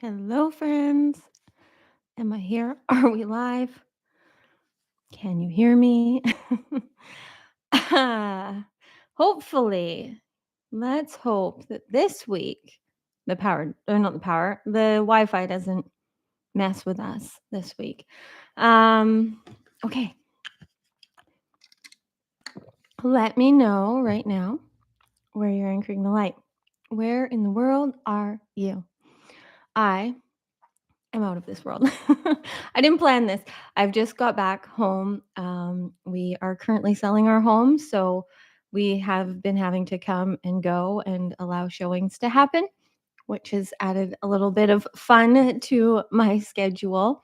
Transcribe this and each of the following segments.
Hello, friends. Am I here? Are we live? Can you hear me? Hopefully, let's hope that this week the power, or not the power, the Wi Fi doesn't mess with us this week. Okay, let me know right now where you're anchoring the light. Where in the world are you? I I'm out of this world. I didn't plan this. I've just got back home. We are currently selling our home, so we have been having to come and go and allow showings to happen, which has added a little bit of fun to my schedule.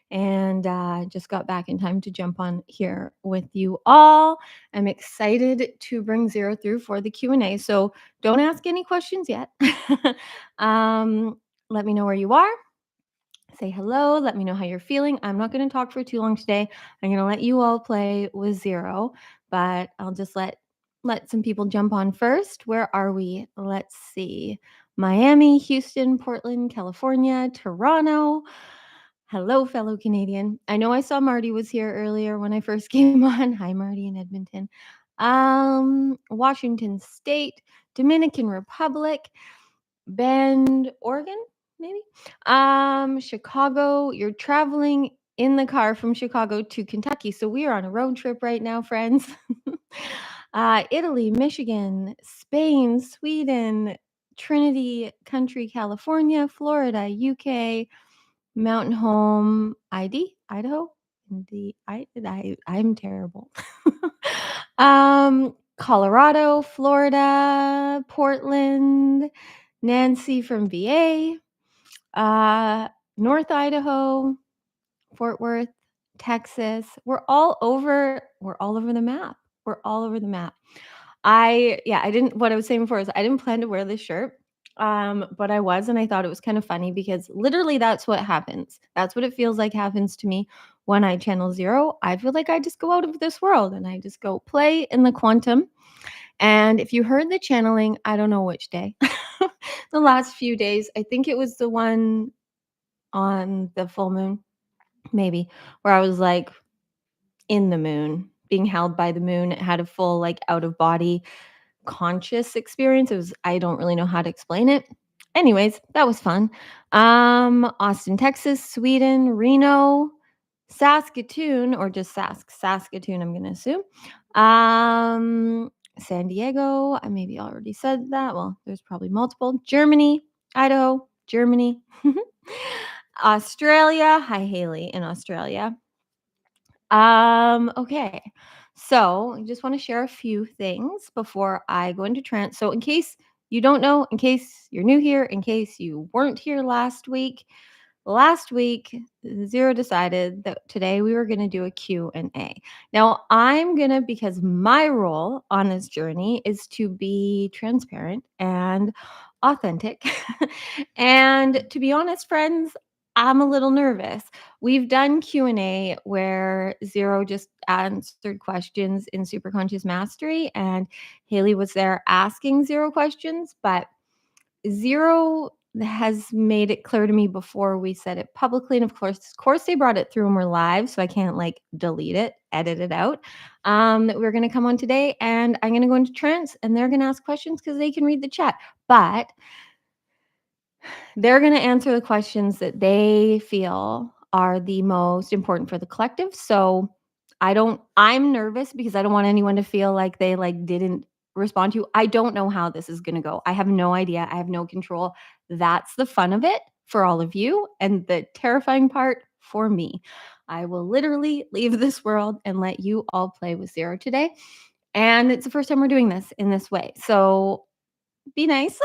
And just got back in time to jump on here with you all. I'm excited to bring Zero through for the Q&A. So don't ask any questions yet. Let me know where you are. Say hello. Let me know how you're feeling. I'm not going to talk for too long today. I'm going to let you all play with Zero, but I'll just let some people jump on first. Where are we? Let's see. Miami, Houston, Portland, California, Toronto. Hello, fellow Canadian. I know I saw Marty was here earlier when I first came on. Hi, Marty in Edmonton. Washington State, Dominican Republic, Bend, Oregon, maybe. Chicago. You're traveling in the car from Chicago to Kentucky. So we are on a road trip right now, friends. Italy, Michigan, Spain, Sweden, Trinity Country, California, Florida, UK, Mountain Home, Idaho. I'm terrible. Colorado, Florida, Portland, Nancy from VA, North Idaho, Fort Worth, Texas. We're all over the map. We're all over the map. I didn't what I was saying before is I didn't plan to wear this shirt. But I was, and I thought it was kind of funny because literally that's what happens. That's what it feels like happens to me when I channel Zero. I feel like I just go out of this world and I just go play in the quantum. And if you heard the channeling, I don't know which day. The last few days, I think it was the one on the full moon, maybe, where I was like in the moon, being held by the moon. It had a full like out of body conscious experience. It was I don't really know how to explain it. Anyways, that was fun. Austin, Texas, Sweden, Reno, Saskatoon, or just Saskatoon, I'm gonna assume. San Diego, I maybe already said that. Well, there's probably multiple. Germany, Idaho, Germany. Australia. Hi, Haley in Australia. Okay. So I just want to share a few things before I go into trance. So in case you don't know, in case you're new here, in case you weren't here last week Zero decided that today we were going to do a Q&A. Now I'm going to, because my role on this journey is to be transparent and authentic. And to be honest, friends, I'm a little nervous. We've done Q&A where Zero just answered questions in Superconscious Mastery, and Haley was there asking Zero questions, but Zero has made it clear to me before we said it publicly, and of course they brought it through and we're live, so I can't like delete it, edit it out. That we're going to come on today, and I'm going to go into trance, and they're going to ask questions because they can read the chat, but they're going to answer the questions that they feel are the most important for the collective. So I'm nervous because I don't want anyone to feel like they like didn't respond to. I don't know how this is going to go. I have no idea. I have no control. That's the fun of it for all of you, and the terrifying part for me. I will literally leave this world and let you all play with Zero today. And it's the first time we're doing this in this way. So be nice.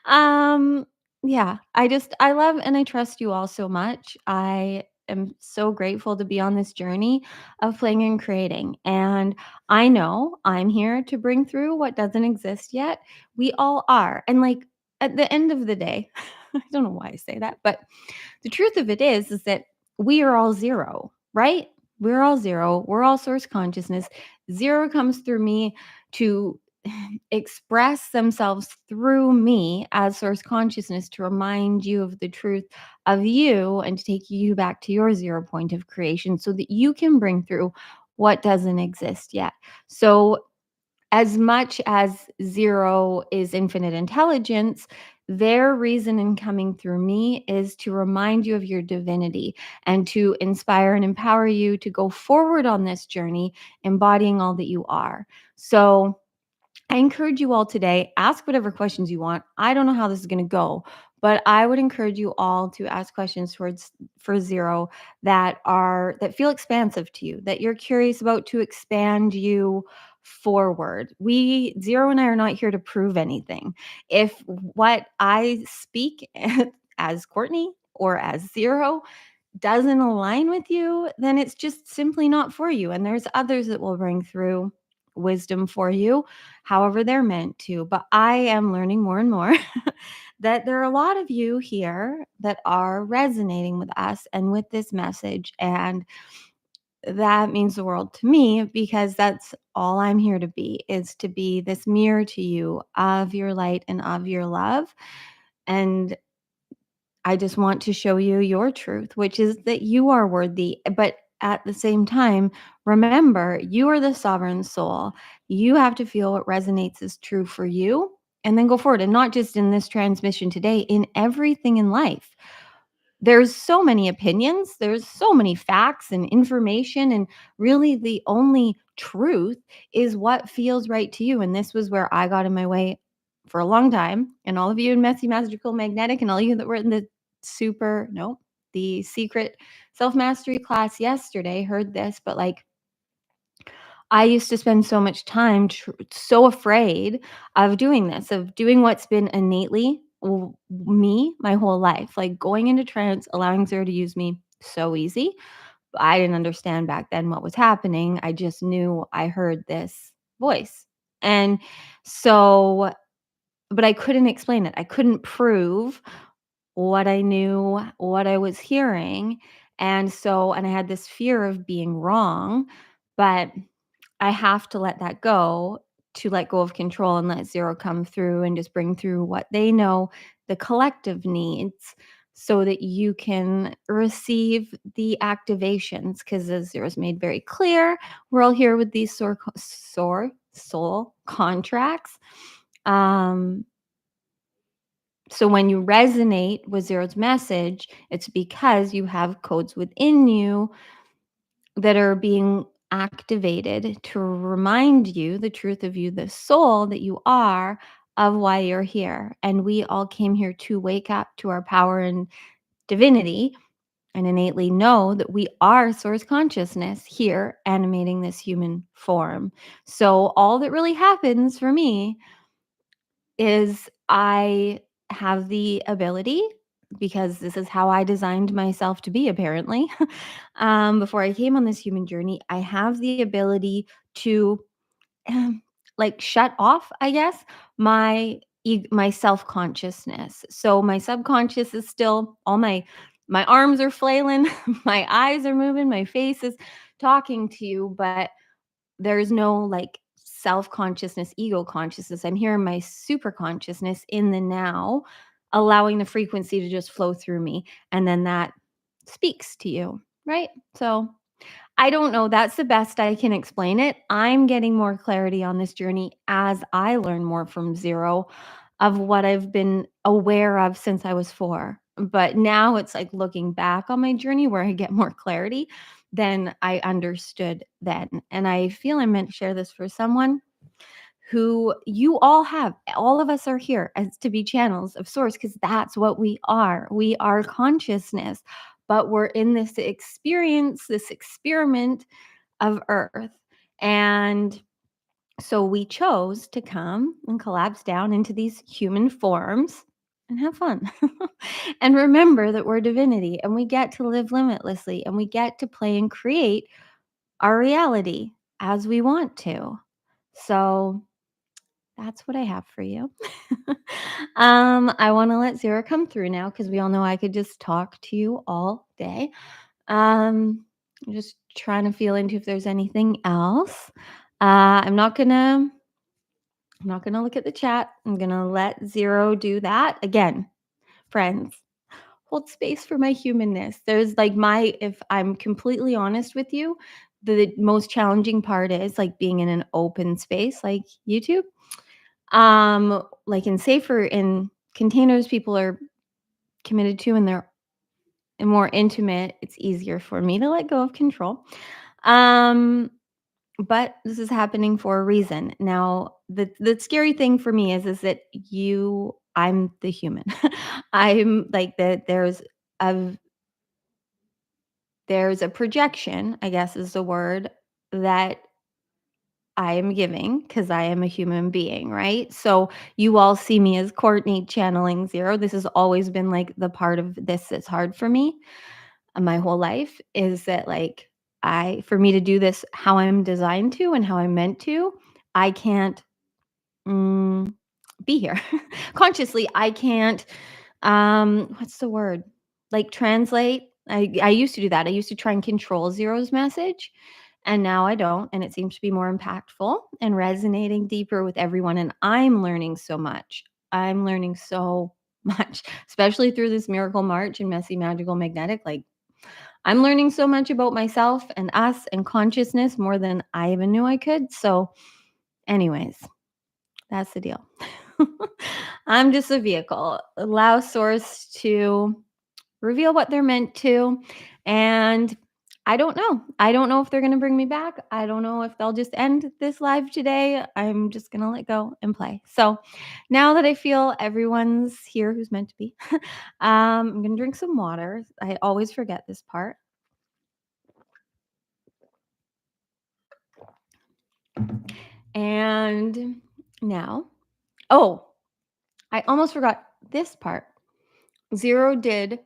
um yeah, I love and I trust you all so much. I am so grateful to be on this journey of playing and creating, and I know I'm here to bring through what doesn't exist yet. We all are, and like at the end of the day, I don't know why I say that, but the truth of it is that we are all zero, right? We're all zero. We're all source consciousness. Zero comes through me to express themselves through me as source consciousness to remind you of the truth of you and to take you back to your zero point of creation so that you can bring through what doesn't exist yet. So, as much as zero is infinite intelligence, their reason in coming through me is to remind you of your divinity and to inspire and empower you to go forward on this journey, embodying all that you are. So, I encourage you all today, ask whatever questions you want. I don't know how this is going to go, but I would encourage you all to ask questions towards for zero that feel expansive to you, that you're curious about to expand you forward. We zero and I are not here to prove anything. If what I speak as Courtney or as zero doesn't align with you, then it's just simply not for you. And there's others that will bring through wisdom for you, however they're meant to. But I am learning more and more that there are a lot of you here that are resonating with us and with this message. And that means the world to me because that's all I'm here to be is to be this mirror to you of your light and of your love. And I just want to show you your truth, which is that you are worthy. But at the same time, remember, you are the sovereign soul. You have to feel what resonates as true for you and then go forward. And not just in this transmission today, in everything in life. There's so many opinions, there's so many facts and information, and really the only truth is what feels right to you. And this was where I got in my way for a long time. And all of you in Messy, Magical, Magnetic, and all you that were in the super, no, the secret self mastery class yesterday heard this, but like I used to spend so much time so afraid of doing this, of doing what's been innately me my whole life, like going into trance, allowing zero to use me so easy. I didn't understand back then what was happening. I just knew I heard this voice. And so, but I couldn't explain it. I couldn't prove what I knew, what I was hearing. And I had this fear of being wrong, but I have to let that go to let go of control and let zero come through and just bring through what they know the collective needs so that you can receive the activations. Because as zero's made very clear, we're all here with these soul contracts. Um, so when you resonate with zero's message, it's because you have codes within you that are being activated to remind you the truth of you, the soul that you are, of why you're here. And we all came here to wake up to our power and divinity and innately know that we are source consciousness here animating this human form. So all that really happens for me is I have the ability, because this is how I designed myself to be, apparently. Before I came on this human journey, I have the ability to like shut off, I guess, my self-consciousness. So my subconscious is still all my arms are flailing, my eyes are moving, my face is talking to you, but there's no like self consciousness, ego consciousness. I'm here in my super consciousness in the now, allowing the frequency to just flow through me. And then that speaks to you, right? So I don't know. That's the best I can explain it. I'm getting more clarity on this journey as I learn more from zero of what I've been aware of since I was 4. But now it's like looking back on my journey where I get more clarity than I understood then. And I feel I'm meant to share this for someone who you all have. All of us are here as to be channels of source because that's what we are. We are consciousness, but we're in this experience, this experiment of Earth. And so we chose to come and collapse down into these human forms and have fun. And remember that we're divinity and we get to live limitlessly and we get to play and create our reality as we want to. So that's what I have for you. I want to let Zara come through now because we all know I could just talk to you all day. I'm just trying to feel into if there's anything else. I'm not gonna I'm not going to look at the chat. I'm going to let zero do that. Again, friends, hold space for my humanness. There's like if I'm completely honest with you, the most challenging part is like being in an open space like YouTube. Like in safer in containers people are committed to and they're more intimate, it's easier for me to let go of control. Um but this is happening for a reason. Now, the scary thing for me is that I'm the human. I'm like that a there's a projection, I guess is the word, that I am giving because I am a human being, right? So you all see me as Courtney channeling zero. This has always been like the part of this that's hard for me my whole life is that like for me to do this how I'm designed to and how I'm meant to, I can't mm, be here consciously. I can't what's the word? Like translate. I used to do that. I used to try and control zero's message and now I don't and it seems to be more impactful and resonating deeper with everyone and I'm learning so much. I'm learning so much, especially through this miracle march and messy magical magnetic like I'm learning so much about myself and us and consciousness more than I even knew I could. So, anyways, that's the deal. I'm just a vehicle. Allow source to reveal what they're meant to. And I don't know. I don't know if they're going to bring me back. I don't know if they'll just end this live today. I'm just going to let go and play. So now that I feel everyone's here who's meant to be, I'm going to drink some water. I always forget this part. And now, oh, I almost forgot this part. Zero did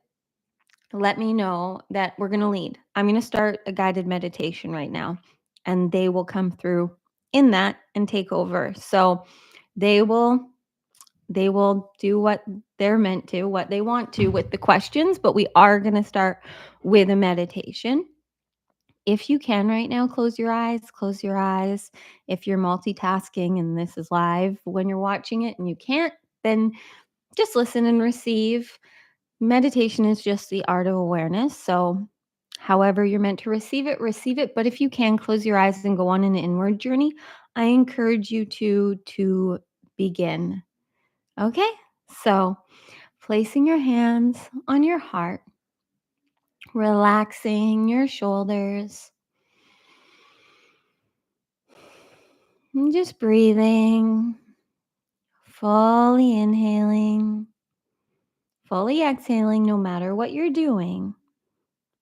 let me know that we're going to lead. I'm going to start a guided meditation right now, and they will come through in that and take over. So they will do what they're meant to, what they want to with the questions, but we are going to start with a meditation. If you can right now, close your eyes, close your eyes. If you're multitasking and this is live when you're watching it and you can't, then just listen and receive. Meditation is just the art of awareness. So, however you're meant to receive it, receive it. But if you can close your eyes and go on an inward journey, I encourage you to begin. Okay? So, placing your hands on your heart, relaxing your shoulders, and just breathing, fully inhaling, fully exhaling, no matter what you're doing.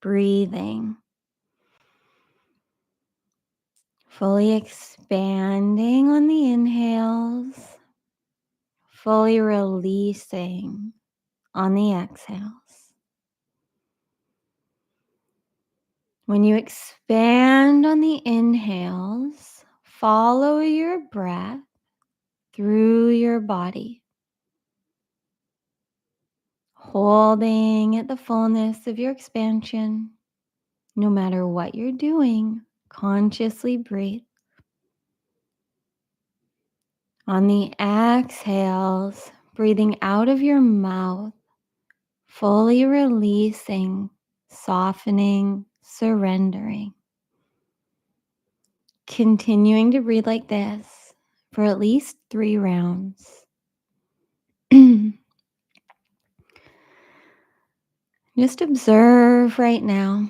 Breathing, fully expanding on the inhales, fully releasing on the exhales. When you expand on the inhales, follow your breath through your body, holding at the fullness of your expansion. No matter what you're doing, consciously breathe. On the exhales, breathing out of your mouth, fully releasing, softening, surrendering. Continuing to breathe like this for at least 3 rounds. Just observe right now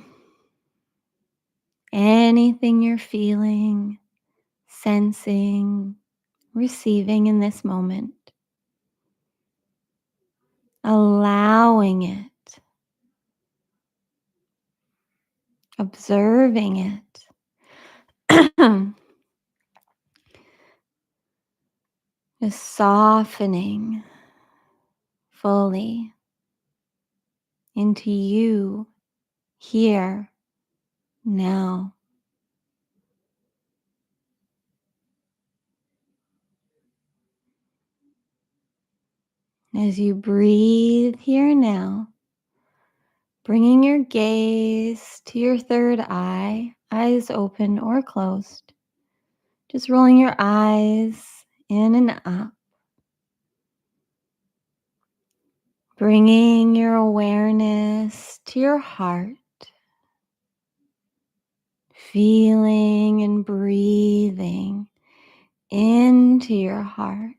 anything you're feeling, sensing, receiving in this moment. Allowing it, observing it, just softening fully into you here now. As you breathe here now, bringing your gaze to your third eye, eyes open or closed. Just rolling your eyes in and up, bringing your awareness to your heart, feeling and breathing into your heart,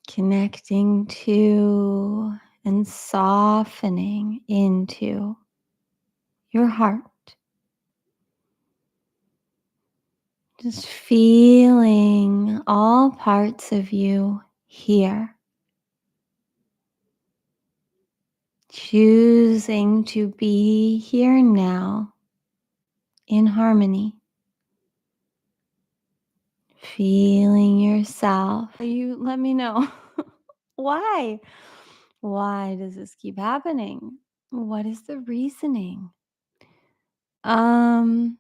connecting to and softening into your heart. Just feeling all parts of you here, choosing to be here now in harmony, feeling yourself. You let me know why. Why does this keep happening? What is the reasoning? Um,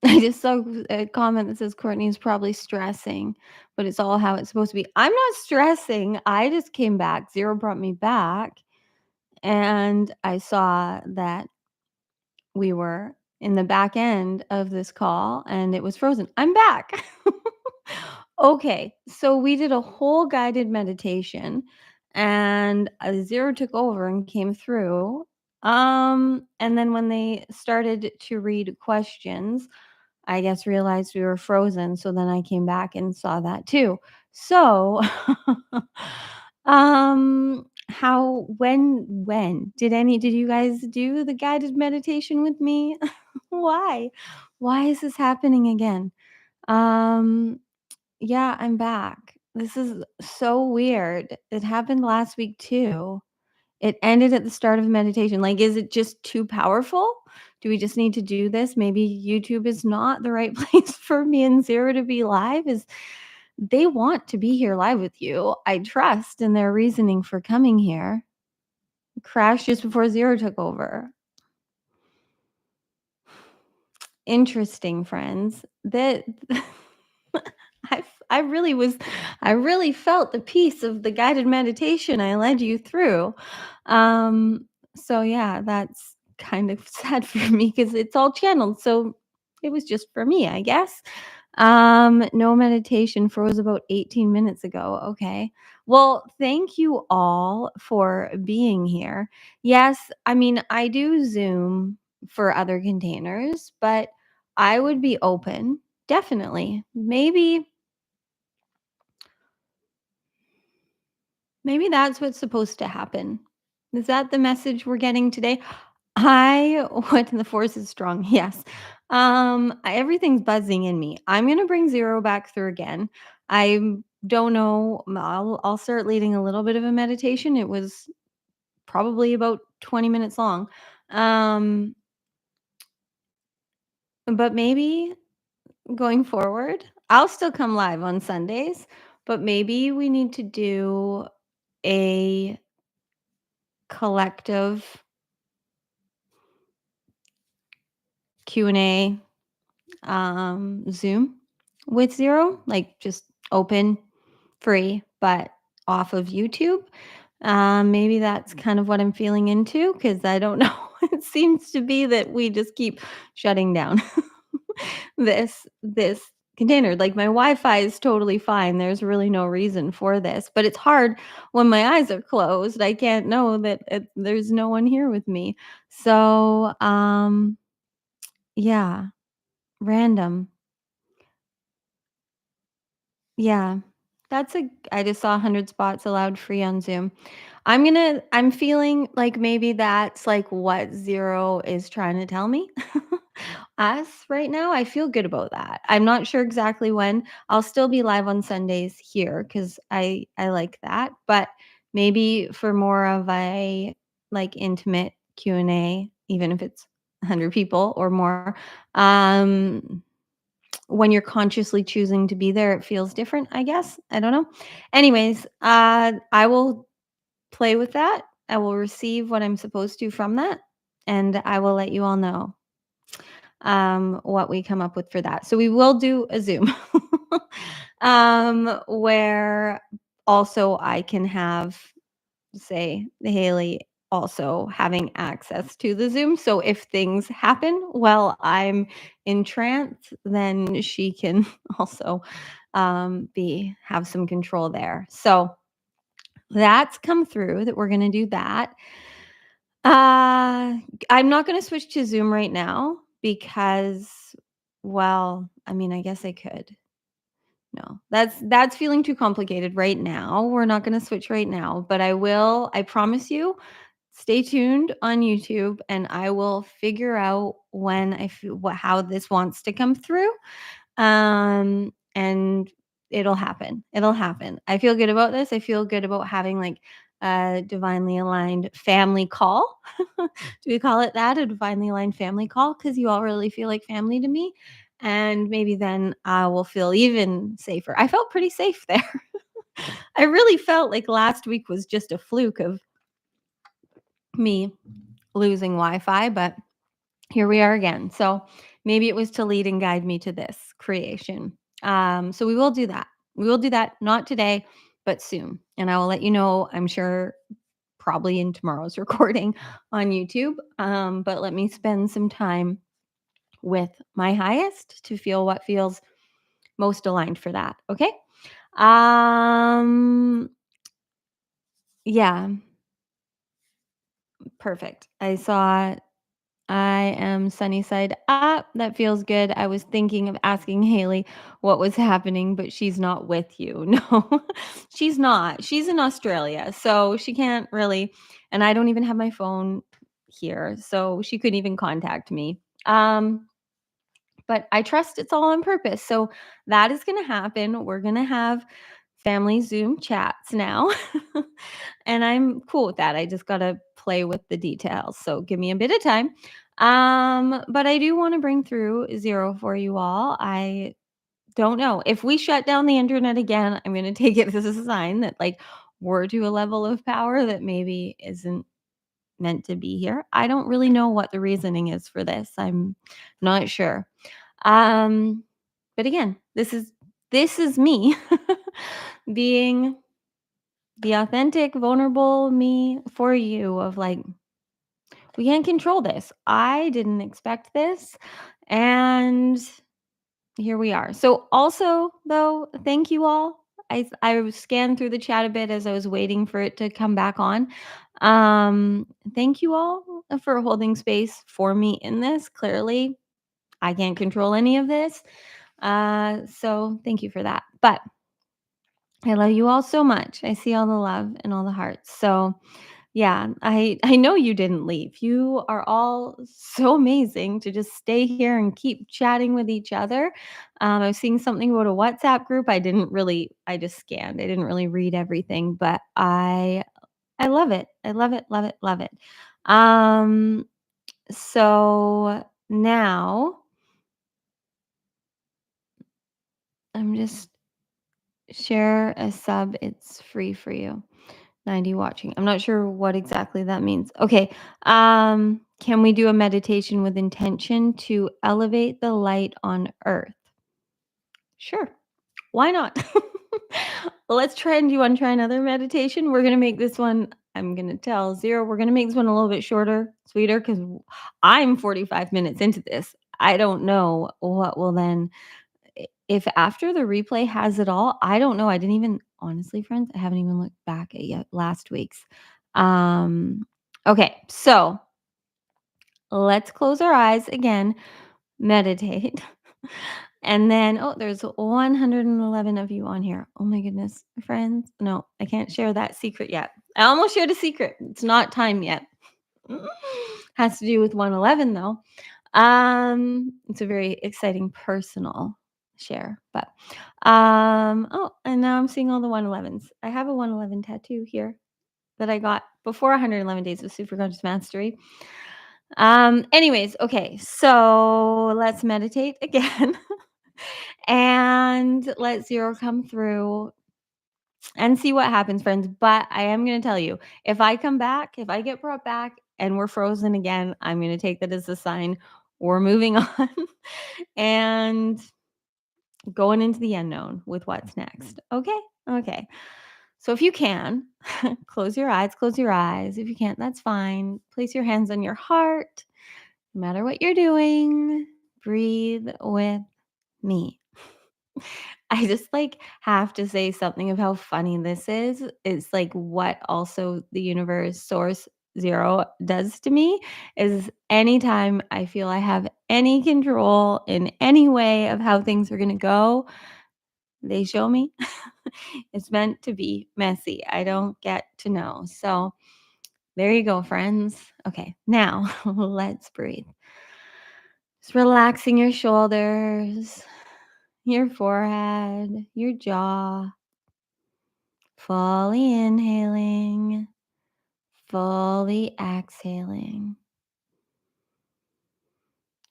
I just saw a comment that says Courtney's probably stressing, but it's all how it's supposed to be. I'm not stressing. I just came back. Zero brought me back, and I saw that we were in the back end of this call and it was frozen. I'm back. Okay, so we did a whole guided meditation and Zero took over and came through. And then when they started to read questions, I guess realized we were frozen. So then I came back and saw that too. So when did you guys do the guided meditation with me? Why? Why is this happening again? Um yeah, I'm back. This is so weird. It happened last week too. It ended at the start of meditation. Like, is it just too powerful? Do we just need to do this? Maybe YouTube is not the right place for me and Zero to be live. Is they want to be here live with you. I trust in their reasoning for coming here. Crashed just before Zero took over. Interesting, friends. That I really was I really felt the peace of the guided meditation I led you through. So yeah, that's kind of sad for me because it's all channeled. So it was just for me, I guess. No meditation froze about 18 minutes ago. Okay. Well, thank you all for being here. Yes, I mean, I do Zoom for other containers, but I would be open. Definitely. Maybe that's what's supposed to happen. Is that the message we're getting today? I what the force is strong. Yes. Everything's buzzing in me. I'm going to bring Zero back through again. I don't know. I'll start leading a little bit of a meditation. It was probably about 20 minutes long. Um, but maybe going forward, I'll still come live on Sundays, but maybe we need to do a collective Q&A Zoom with Zero, like just open, free, but off of YouTube. Maybe that's kind of what I'm feeling into because I don't know. It seems to be that we just keep shutting down this container. Like my Wi-Fi is totally fine. There's really no reason for this, but it's hard when my eyes are closed. I can't know that there's no one here with me. So, yeah, random. Yeah. I just saw 100 spots allowed free on Zoom. I'm feeling like maybe that's like what Zero is trying to tell me. Us right now, I feel good about that. I'm not sure exactly when. I'll still be live on Sundays here cuz I like that, but maybe for more of a like intimate Q&A, even if it's 100 people or more. When you're consciously choosing to be there, it feels different, I guess. I don't know. Anyways, I will play with that. I will receive what I'm supposed to from that, and I will let you all know what we come up with for that. So we will do a Zoom where also I can have, say, Haley also having access to the Zoom. So if things happen while I'm in trance, then she can also be have some control there. So that's come through that we're going to do that. Uh, I'm not gonna switch to Zoom right now because, well, I mean, I guess I could. No, that's feeling too complicated right now. We're not gonna switch right now, but I promise you, stay tuned on YouTube and I will figure out when I feel what how this wants to come through. And it'll happen. It'll happen. I feel good about this. I feel good about having like a divinely aligned family call. Do we call it that? A divinely aligned family call? Because you all really feel like family to me. And maybe then I will feel even safer. I felt pretty safe there. I really felt like last week was just a fluke of me losing Wi Fi, but here we are again. So maybe it was to lead and guide me to this creation. So we will do that. We will do that, not today, but soon. And I will let you know, I'm sure, probably in tomorrow's recording on YouTube. But let me spend some time with my highest to feel what feels most aligned for that. Okay. Um, yeah, perfect. I am sunny side up. That feels good. I was thinking of asking Haley what was happening, but she's not with you. No, she's not. She's in Australia, so she can't really. And I don't even have my phone here, so she couldn't even contact me. But I trust it's all on purpose. So that is going to happen. We're going to have family Zoom chats now. And I'm cool with that. I just got to play with the details. So give me a bit of time. But I do want to bring through zero for you all. I don't know. If we shut down the internet again, I'm going to take it as a sign that like we're to a level of power that maybe isn't meant to be here. I don't really know what the reasoning is for this. I'm not sure. Um, but again, this is me being the authentic, vulnerable me for you of like, we can't control this. I didn't expect this. And here we are. So also though, thank you all. I scanned through the chat a bit as I was waiting for it to come back on. Thank you all for holding space for me in this. Clearly, I can't control any of this. So thank you for that. But I love you all so much. I see all the love and all the hearts. So yeah, I know you didn't leave. You are all so amazing to just stay here and keep chatting with each other. I was seeing something about a WhatsApp group. I just scanned. I didn't really read everything, but I love it. I love it, love it, love it. Um, so now I'm just share a sub. It's free for you. 90 watching. I'm not sure what exactly that means. Okay. Can we do a meditation with intention to elevate the light on earth? Sure. Why not? Let's try and do you want to try another meditation? We're gonna make this one, I'm gonna tell zero, we're gonna make this one a little bit shorter, sweeter, because I'm 45 minutes into this. I don't know what will then if after the replay has it all, I don't know. I didn't even honestly, friends, I haven't even looked back at yet last week's. Um, okay, so let's close our eyes again, meditate. And then, oh, there's 111 of you on here. Oh my goodness, friends. No, I can't share that secret yet. I almost shared a secret. It's not time yet. Has to do with 111 though. It's a very exciting personal share, but oh, and now I'm seeing all the 111s. I have a 111 tattoo here that I got before 111 days of super conscious mastery. Anyways, okay, so let's meditate again and let zero come through and see what happens, friends. But I am going to tell you, if I come back, if I get brought back and we're frozen again, I'm going to take that as a sign we're moving on and going into the unknown with what's next. Okay. Okay. So if you can, close your eyes, close your eyes. If you can't, that's fine. Place your hands on your heart. No matter what you're doing, breathe with me. I just like have to say something of how funny this is. It's like what also the universe source zero does to me is anytime I feel I have any control in any way of how things are going to go, they show me it's meant to be messy. I don't get to know. So there you go, friends. Okay, now let's breathe. Just relaxing your shoulders, your forehead, your jaw, fully inhaling, fully exhaling,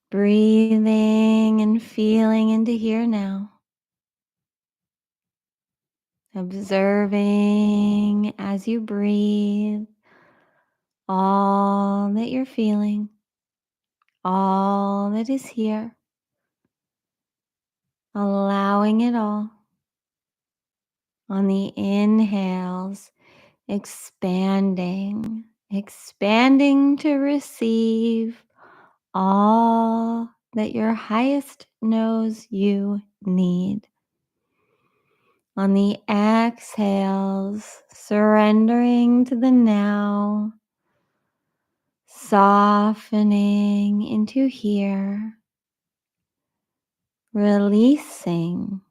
breathing and feeling into here now, observing as you breathe all that you're feeling, all that is here, allowing it all. On the inhales, expanding, expanding to receive all that your highest knows you need. On the exhales, surrendering to the now, softening into here, releasing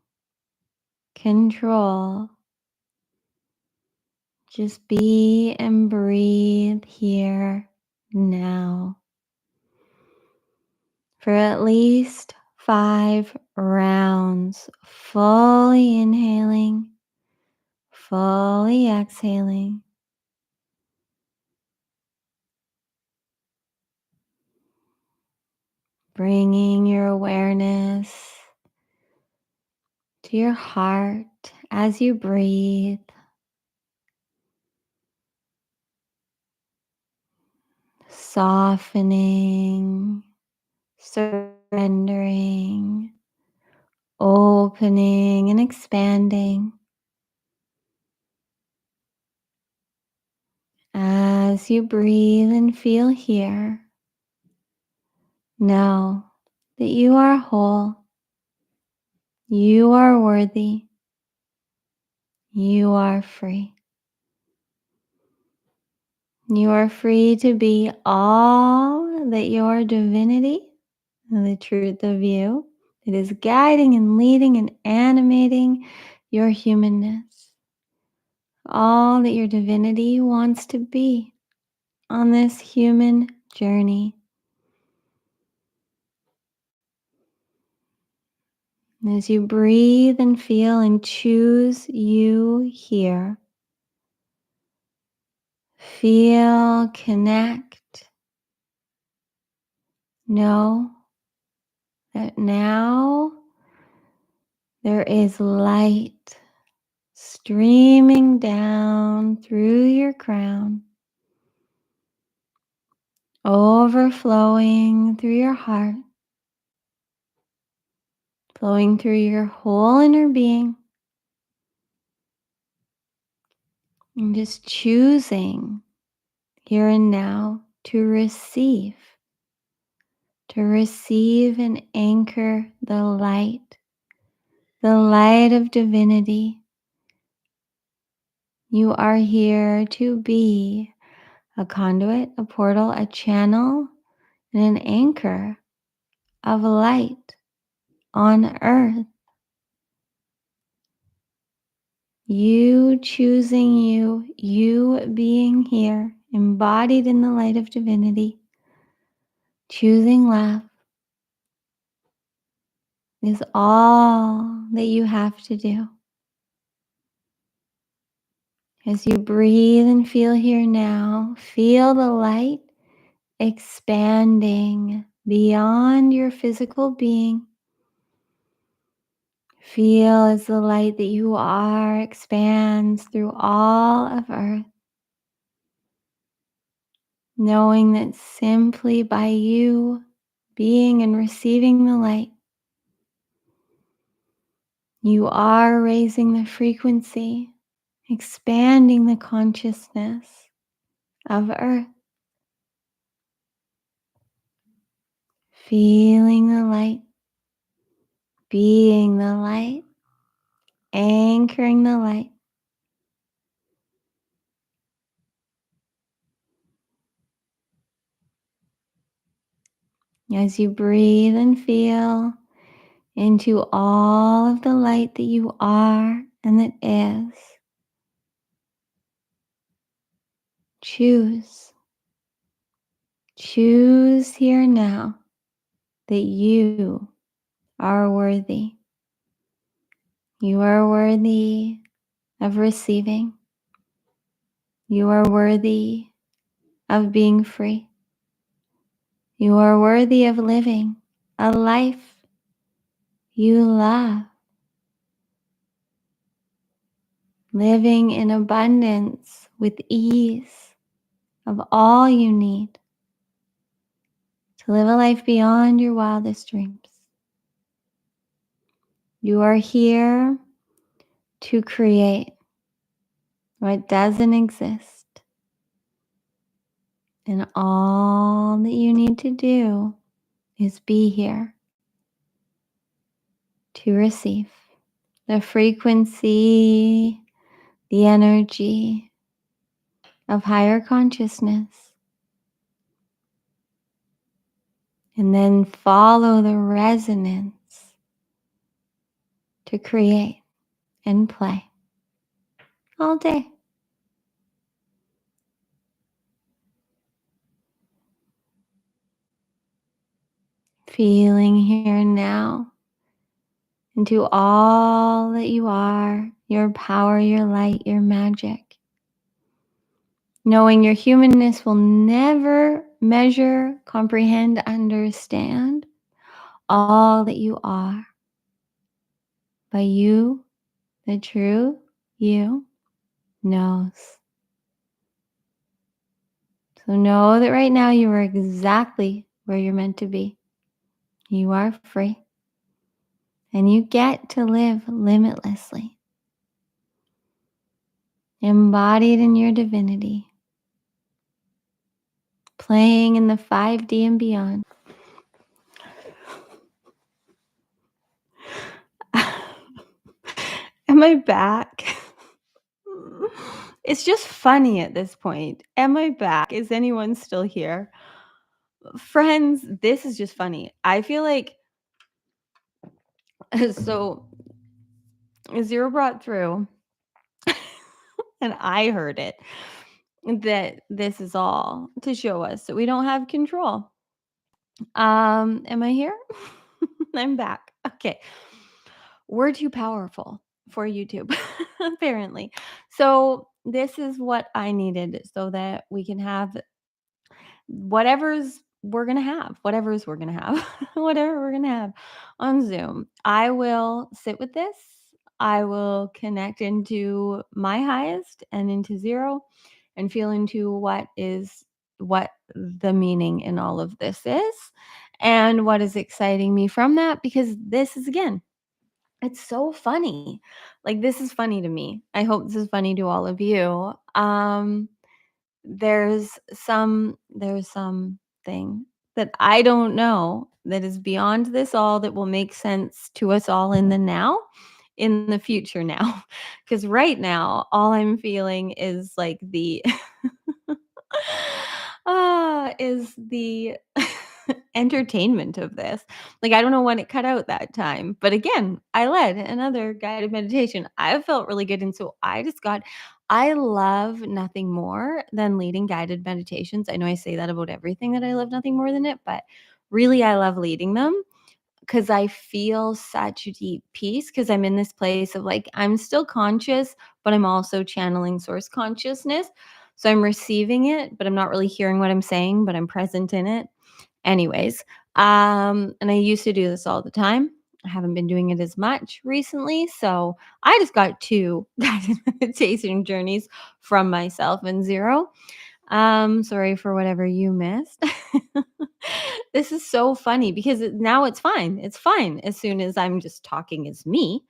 control. Just be and breathe here now for at least 5 rounds, fully inhaling, fully exhaling. Bringing your awareness to your heart as you breathe. Softening, surrendering, opening and expanding. As you breathe and feel here, know that you are whole, you are worthy, you are free. You are free to be all that your divinity, the truth of you, that is guiding and leading and animating your humanness. All that your divinity wants to be on this human journey. As you breathe and feel and choose you here, feel, connect, know that now there is light streaming down through your crown, overflowing through your heart, flowing through your whole inner being, and just choosing here and now to receive and anchor the light of divinity. You are here to be a conduit, a portal, a channel, and an anchor of light on earth. You choosing you being here, embodied in the light of divinity, choosing love is all that you have to do. As you breathe and feel here now, feel the light expanding beyond your physical being. Feel as the light that you are expands through all of earth, knowing that simply by you being and receiving the light, you are raising the frequency expanding the consciousness of Earth, feeling the light, being the light, anchoring the light. As you breathe and feel into all of the light that you are and that is, choose. Choose here now that you are worthy. You are worthy of receiving. You are worthy of being free. You are worthy of living a life you love, living in abundance with ease of all you need to live a life beyond your wildest dreams. You are here to create what doesn't exist. And all that you need to do is be here to receive the frequency, the energy of higher consciousness. And then follow the resonance to create and play all day. Feeling here now into all that you are, your power, your light, your magic. Knowing your humanness will never measure, comprehend, understand all that you are. But you, the true you, knows. So know that right now you are exactly where you're meant to be. You are free. And you get to live limitlessly. Embodied in your divinity. Playing in the 5D and beyond. Am I back? It's just funny at this point. Am I back? Is anyone still here? Friends, this is just funny. I feel like so Zero brought through and I heard it that this is all to show us that we don't have control. Am I here? I'm back. Okay. We're too powerful for YouTube, apparently. So this is what I needed so that we can have whatever's we're going to have, whatever's we're going to have, whatever we're going to have on Zoom. I will sit with this. I will connect into my highest and into zero and feel into what the meaning in all of this is and what is exciting me from that, because this is, again, it's so funny. Like, this is funny to me. I hope this is funny to all of you. There's something that I don't know that is beyond this all that will make sense to us all in the now, in the future now. Because right now, all I'm feeling is like the is the entertainment of this. Like, I don't know when it cut out that time, but again, I led another guided meditation. I felt really good, and so I love nothing more than leading guided meditations. I know I say that about everything, that I love nothing more than it, but really I love leading them because I feel such deep peace, because I'm in this place of like, I'm still conscious, but I'm also channeling source consciousness. So I'm receiving it, but I'm not really hearing what I'm saying, but I'm present in it. Anyways, and I used to do this all the time. I haven't been doing it as much recently. So I just got 2 guided meditation journeys from myself and Zero. Sorry for whatever you missed. This is so funny because now it's fine. It's fine as soon as I'm just talking as me.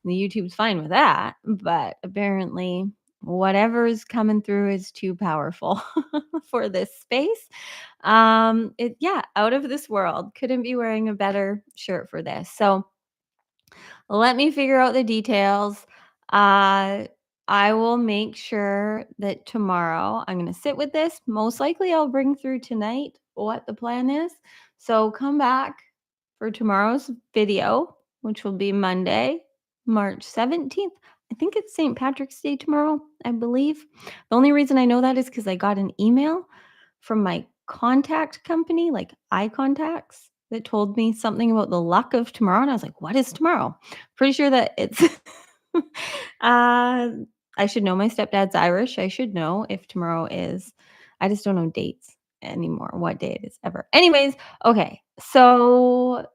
The YouTube's fine with that. But apparently whatever's coming through is too powerful for this space. Yeah, out of this world. Couldn't be wearing a better shirt for this. So let me figure out the details. Uh, I will make sure that tomorrow I'm going to sit with this. Most likely, I'll bring through tonight what the plan is. So come back for tomorrow's video, which will be Monday, March 17th. I think it's St. Patrick's Day tomorrow, I believe. The only reason I know that is because I got an email from my contact company, like eye contacts, that told me something about the luck of tomorrow. And I was like, what is tomorrow? Pretty sure that it's uh I should know my stepdad's Irish. I should know if tomorrow is. I just don't know dates anymore, what day it is ever. Anyways, okay. So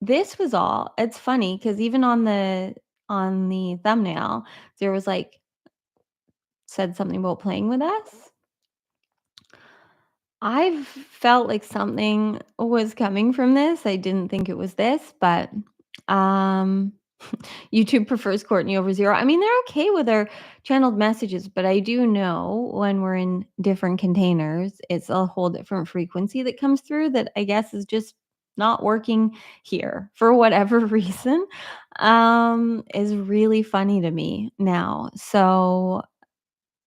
this was all. It's funny because even on the thumbnail, there was like said something about playing with us. I've felt like something was coming from this. I didn't think it was this, but um YouTube prefers Courtney over Zero. I mean, they're okay with our channeled messages, but I do know when we're in different containers, it's a whole different frequency that comes through that I guess is just not working here for whatever reason. Is really funny to me now. So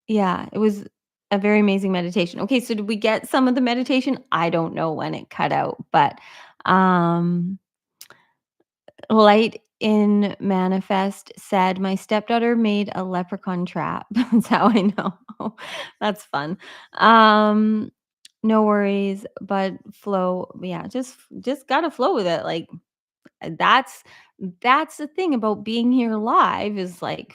yeah, it was a very amazing meditation. Okay, so did we get some of the meditation? I don't know when it cut out, but um Light in Manifest said, "My stepdaughter made a leprechaun trap." That's how I know. That's fun. Um, no worries, but flow. Yeah, just gotta flow with it. Like that's that's the thing about being here live is like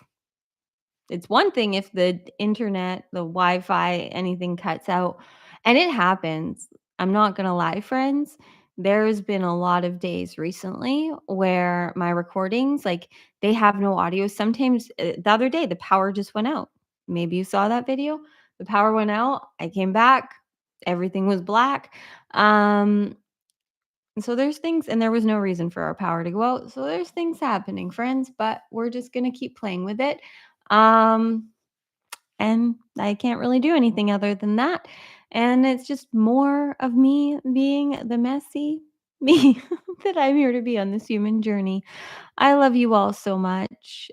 it's one thing if the internet, the Wi-Fi, anything cuts out, and it happens. I'm not gonna lie, friends. There's been a lot of days recently where my recordings, like, they have no audio. Sometimes, the other day, the power just went out. Maybe you saw that video. The power went out. I came back. Everything was black. Um, so there's things, and there was no reason for our power to go out. So there's things happening, friends. But we're just gonna keep playing with it. Um, and I can't really do anything other than that. And it's just more of me being the messy me that I'm here to be on this human journey. I love you all so much.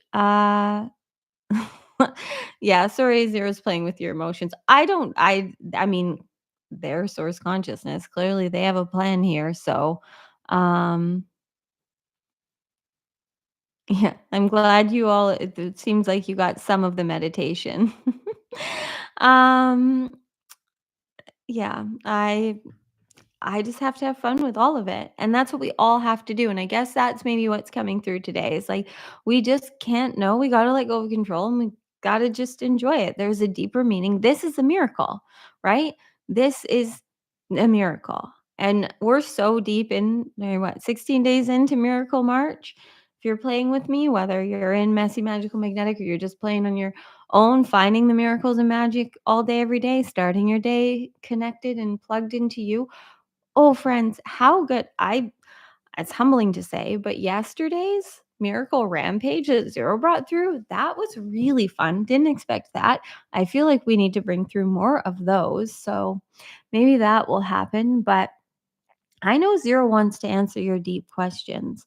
Yeah, sorry Zero's playing with your emotions. I mean, their source consciousness. Clearly they have a plan here. So um yeah, I'm glad you all it seems like you got some of the meditation. um Yeah, I just have to have fun with all of it. And that's what we all have to do. And I guess that's maybe what's coming through today. Is like we just can't know. We got to let go of control and we got to just enjoy it. There's a deeper meaning. This is a miracle, right? This is a miracle. And we're so deep in what 16 days into Miracle March. If you're playing with me, whether you're in Messy Magical Magnetic or you're just playing on your own, finding the miracles and magic all day, every day, starting your day connected and plugged into you. Oh, friends, how good it's humbling to say, but yesterday's Miracle Rampage that Zero brought through, that was really fun. Didn't expect that. I feel like we need to bring through more of those. So maybe that will happen. But I know Zero wants to answer your deep questions.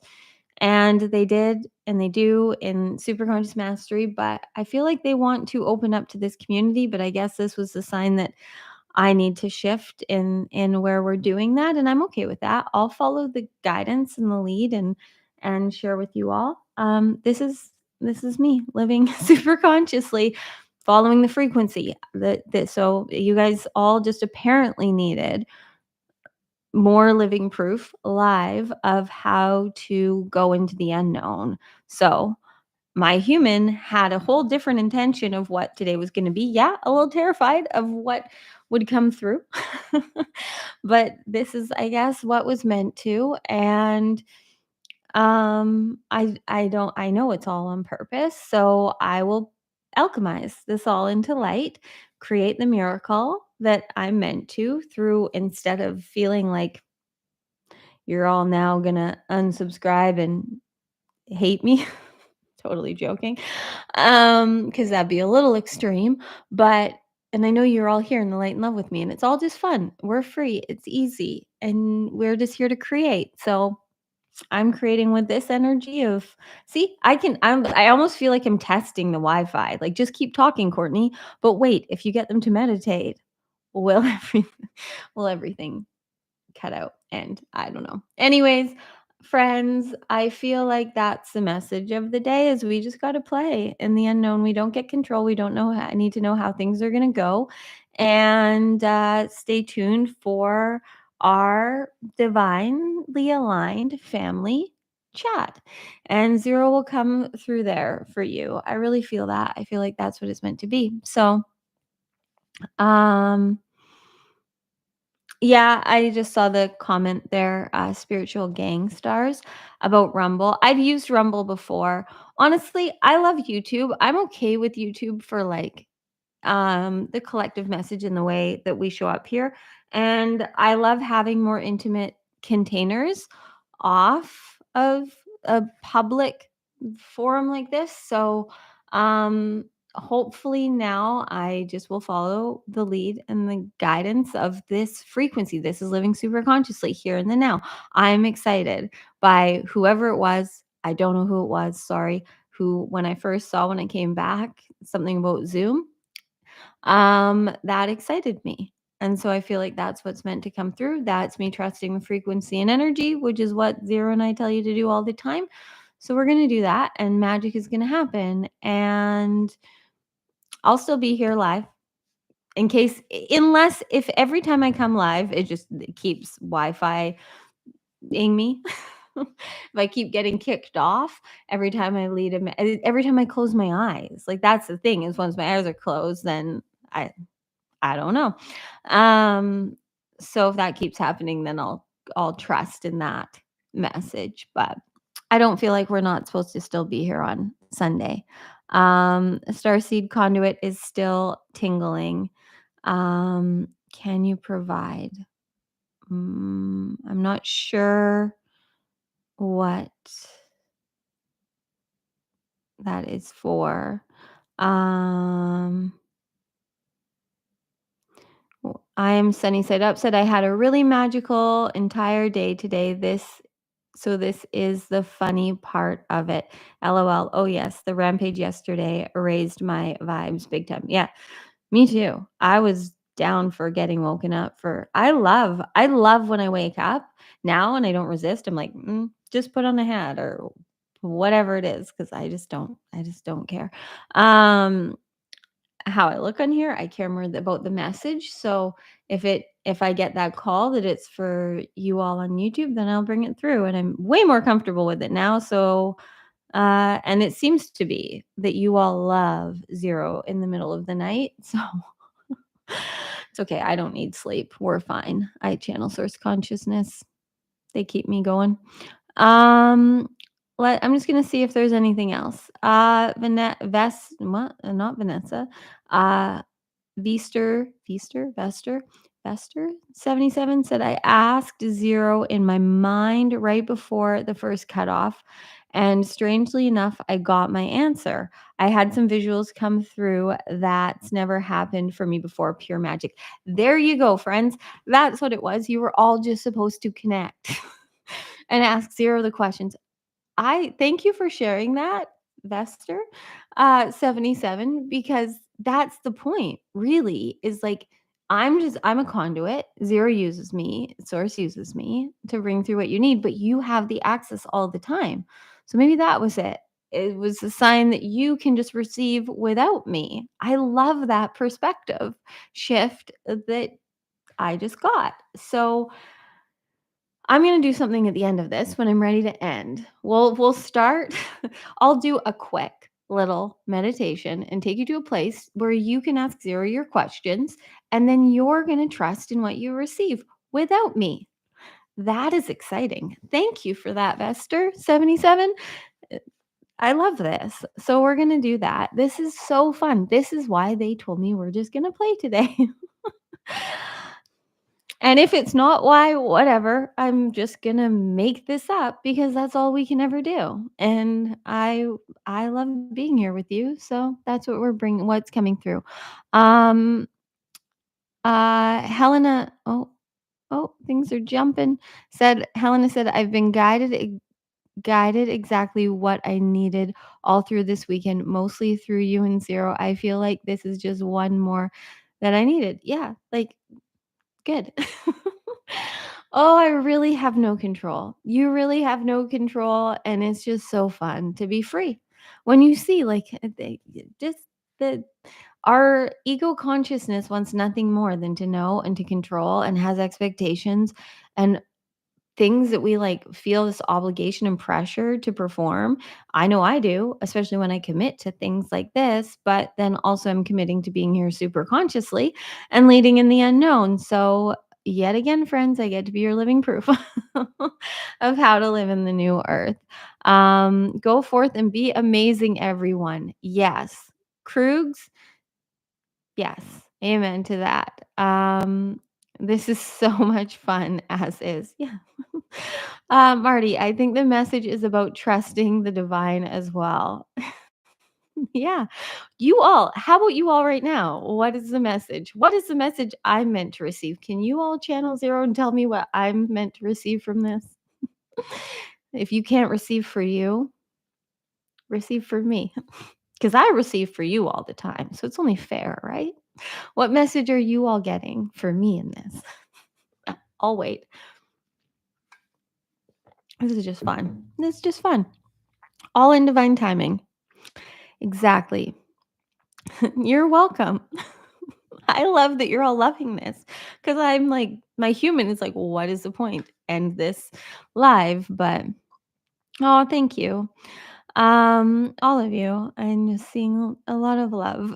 And they did and they do in Superconscious Mastery, but I feel like they want to open up to this community. But I guess this was the sign that I need to shift in where we're doing that, and I'm okay with that. I'll follow the guidance and the lead and share with you all. This is me living super consciously, following the frequency. That so you guys all just apparently needed more living proof live of how to go into the unknown. So my human had a whole different intention of what today was going to be. Yeah, a little terrified of what would come through. But this is I guess what was meant to, and I know it's all on purpose. So I will alchemize this all into light, create the miracle that I'm meant to through, instead of feeling like you're all now going to unsubscribe and hate me. totally joking. 'Cause that'd be a little extreme, but and I know you're all here in the light and love with me, and it's all just fun. We're free, it's easy, and we're just here to create. So I'm creating with this energy of see, I almost feel like I'm testing the Wi-Fi. Like, just keep talking, Courtney. But wait, if you get them to meditate, will everything cut out? And I don't know. Anyways, friends, I feel like that's the message of the day is we just got to play in the unknown. We don't get control. We don't know I need to know how things are going to go. And stay tuned for our divinely aligned family chat. And zero will come through there for you. I really feel that. I feel like that's what it's meant to be. So, um yeah, I just saw the comment there, spiritual gang stars about Rumble. I've used Rumble before. Honestly, I love YouTube. I'm okay with YouTube for like the collective message in the way that we show up here. And I love having more intimate containers off of a public forum like this. So, hopefully now I just will follow the lead and the guidance of this frequency. This is living super consciously here in the now. I'm excited by whoever it was. I don't know who it was. Sorry. Who, when I first saw when I came back, something about Zoom, that excited me. And so I feel like that's what's meant to come through. That's me trusting the frequency and energy, which is what Zero and I tell you to do all the time. So we're going to do that and magic is going to happen. And I'll still be here live in case, unless if every time I come live, it keeps Wi-Fi ing me. If I keep getting kicked off every time I every time I close my eyes, like that's the thing is once my eyes are closed, then I I don't know. Um, so if that keeps happening, then I'll trust in that message. But I don't feel like we're not supposed to still be here on Sunday. Starseed conduit is still tingling. Can you provide? I'm not sure what that is for. Um, I am sunny side up. Said I had a really magical entire day today. This is the funny part of it. LOL. Oh yes, the rampage yesterday erased my vibes big time. Yeah, me too. I was down for getting woken up for I love when I wake up now and I don't resist. I'm like, just put on a hat or whatever it is because I just don't care. Um how I look on here, I care more about the message. So if I get that call that it's for you all on YouTube, then I'll bring it through, and I'm way more comfortable with it now. So and it seems to be that you all love zero in the middle of the night. So it's okay. I don't need sleep. We're fine. I channel source consciousness. They keep me going. Um, I'm just gonna see if there's anything else. What? Not Vanessa. Uh, Vester 77 said I asked zero in my mind right before the first cutoff. And strangely enough, I got my answer. I had some visuals come through that's never happened for me before. Pure magic. There you go, friends. That's what it was. You were all just supposed to connect and ask zero the questions. I thank you for sharing that, Vester, 77, because that's the point, really, is like I'm a conduit. Zero uses me, source uses me to bring through what you need, but you have the access all the time. So maybe that was it. It was a sign that you can just receive without me. I love that perspective shift that I just got. So I'm gonna do something at the end of this when I'm ready to end. We'll start. I'll do a quick little meditation and take you to a place where you can ask zero your questions, and then you're gonna trust in what you receive without me. That is exciting. Thank you for that, Vester 77. I love this. So we're gonna do that. This is so fun. This is why they told me we're just gonna play today. And if it's not why, whatever, I'm just gonna make this up because that's all we can ever do. And I love being here with you, so that's what we're bringing what's coming through. Um Helena, things are jumping. Helena said, "I've been guided exactly what I needed all through this weekend, mostly through you and Zero. I feel like this is just one more that I needed." Yeah, like good. Oh, I really have no control. You really have no control, and it's just so fun to be free. When you see, like, just the our ego consciousness wants nothing more than to know and to control and has expectations and things that we like feel this obligation and pressure to perform. I know I do, especially when I commit to things like this, but then also I'm committing to being here super consciously and leading in the unknown. So, yet again, friends, I get to be your living proof of how to live in the new earth. Go forth and be amazing, everyone. Yes. Krugs, yes. Amen to that. This is so much fun as is. Yeah. Marty, I think the message is about trusting the divine as well. Yeah. You all, how about you all right now? What is the message? What is the message I'm meant to receive? Can you all channel zero and tell me what I'm meant to receive from this? If you can't receive for you, receive for me. Because I receive for you all the time. So it's only fair, right? What message are you all getting for me in this? I'll wait. This is just fun. This is just fun. All in divine timing. Exactly. You're welcome. I love that you're all loving this because I'm like, my human is like, well, what is the point? End this live, but oh, thank you. All of you. I'm just seeing a lot of love.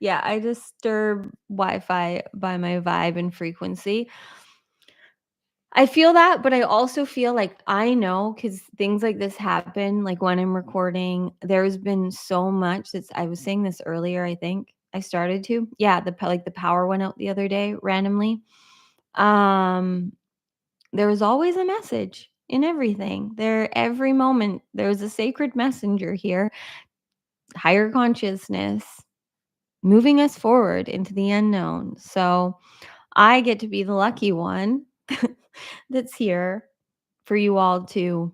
Yeah, I disturb Wi-Fi by my vibe and frequency. I feel that, but I also feel like I know because things like this happen, like when I'm recording, there's been so much that's I was saying this earlier, I think I started to. Yeah, the power went out the other day randomly. Um, there was always a message in everything. Every moment, there's a sacred messenger here, higher consciousness moving us forward into the unknown. So I get to be the lucky one that's here for you all to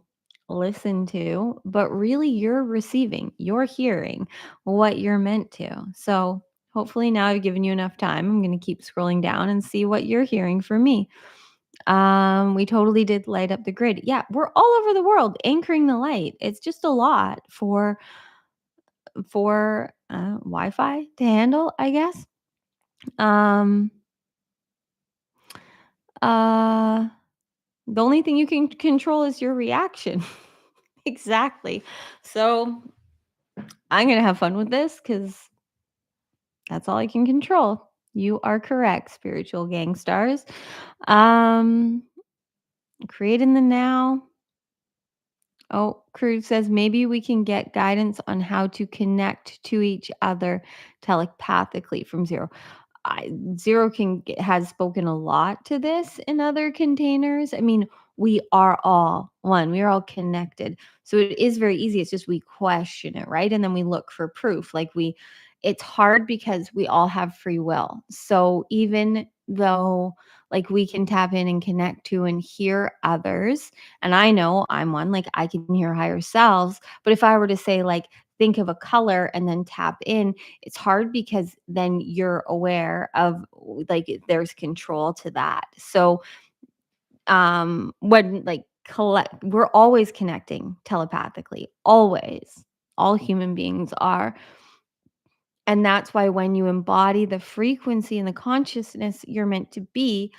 listen to, but really you're receiving, you're hearing what you're meant to. So hopefully now I've given you enough time. I'm going to keep scrolling down and see what you're hearing from me. We totally did light up the grid. Yeah, we're all over the world anchoring the light. It's just a lot for Wi-Fi to handle, I guess. Um uh the only thing you can control is your reaction. Exactly. So I'm going to have fun with this because that's all I can control. You are correct, spiritual gang stars. Um, create in the now. Oh, Cruz says maybe we can get guidance on how to connect to each other telepathically from zero. Zero has spoken a lot to this in other containers. I mean, we are all one. We are all connected. So it is very easy. It's just we question it, right? And then we look for proof. It's hard because we all have free will. So even though like we can tap in and connect to and hear others, and I know I'm one, like I can hear higher selves. But if I were to say like think of a color and then tap in, it's hard because then you're aware of like there's control to that. So when like collect we're always connecting telepathically, always. All human beings are. And that's why when you embody the frequency and the consciousness you're meant to be,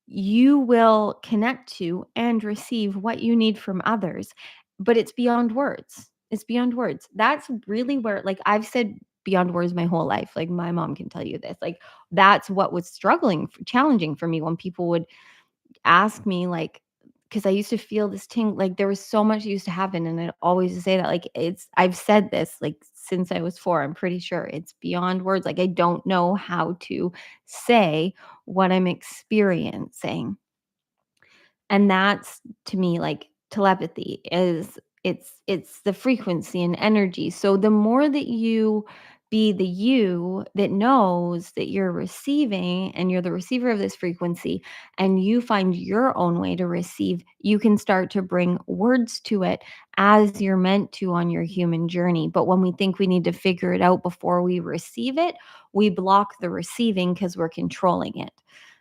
you will connect to and receive what you need from others. But it's beyond words. It's beyond words. That's really where, like, I've said beyond words my whole life. Like, my mom can tell you this. Like, that's what was challenging for me when people would ask me, like, because I used to feel this like there was so much used to happen, and I always say that, like, I've said this, like, since I was 4, I'm pretty sure. It's beyond words, like, I don't know how to say what I'm experiencing. And that's, to me, like, telepathy is, it's the frequency and energy. So the more that you be the you that knows that you're receiving and you're the receiver of this frequency, and you find your own way to receive, you can start to bring words to it as you're meant to on your human journey. But when we think we need to figure it out before we receive it, we block the receiving because we're controlling it.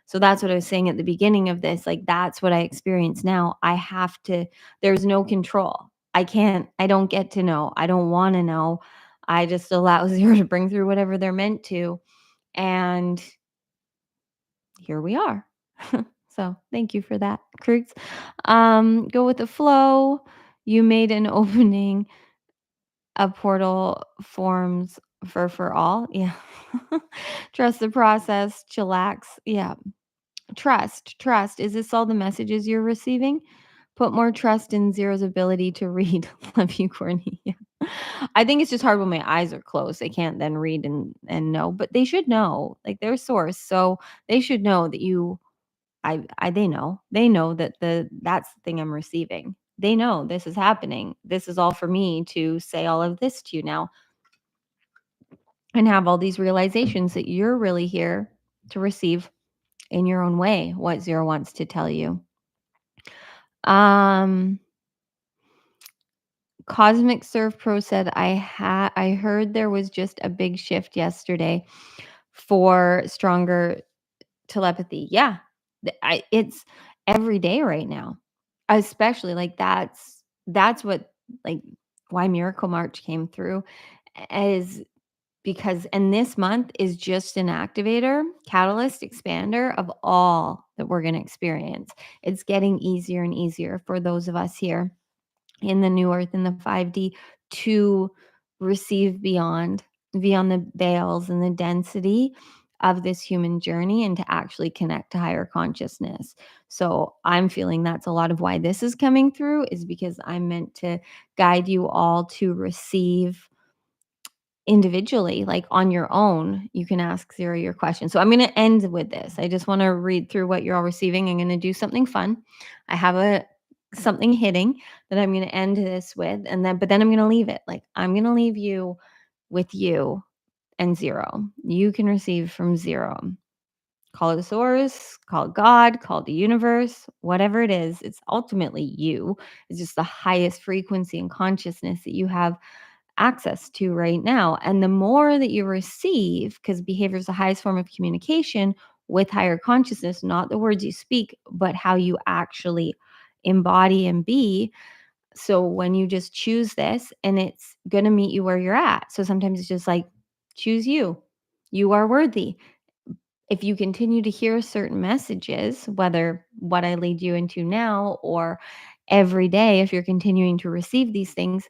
So that's what I was saying at the beginning of this, like, that's what I experience now. I have to there's no control. I don't get to know. I don't wanna know. I just allow 0 to bring through whatever they're meant to, and here we are. So, thank you for that, Krugz. Go with the flow. You made an opening, a portal forms for all. Yeah. Trust the process, chillax. Yeah. Trust. Is this all the messages you're receiving? Put more trust in Zero's ability to read. Love you, Courtney. Yeah. I think it's just hard when my eyes are closed. They can't then read and know, but they should know, like, their source. So they should know that I they know. They know that that's the thing I'm receiving. They know this is happening. This is all for me to say all of this to you now and have all these realizations that you're really here to receive in your own way what Zero wants to tell you. Um, Cosmic Surf Pro said, I heard there was just a big shift yesterday for stronger telepathy." Yeah. It's every day right now. Especially, like, that's what, like, why Miracle March came through, is because, and this month is just an activator, catalyst, expander of all that we're going to experience. It's getting easier and easier for those of us here in the new earth, in the 5D, to receive beyond the veils and the density of this human journey, and to actually connect to higher consciousness. So I'm feeling that's a lot of why this is coming through, is because I'm meant to guide you all to receive individually, like, on your own. You can ask Zero your question. So I'm going to end with this. I just want to read through what you're all receiving. I'm going to do something fun. I have a something hitting that I'm going to end this with, and then but then I'm going to leave it. Like, I'm going to leave you with you and Zero. You can receive from Zero. Call it a source, call it God, call it the universe, whatever it is. It's ultimately you. It's just the highest frequency and consciousness that you have access to right now. And the more that you receive, because behavior is the highest form of communication with higher consciousness, not the words you speak, but how you actually embody and be. So when you just choose this, and it's going to meet you where you're at. So sometimes it's just like, choose you. You are worthy. If you continue to hear certain messages, whether what I lead you into now or every day, if you're continuing to receive these things,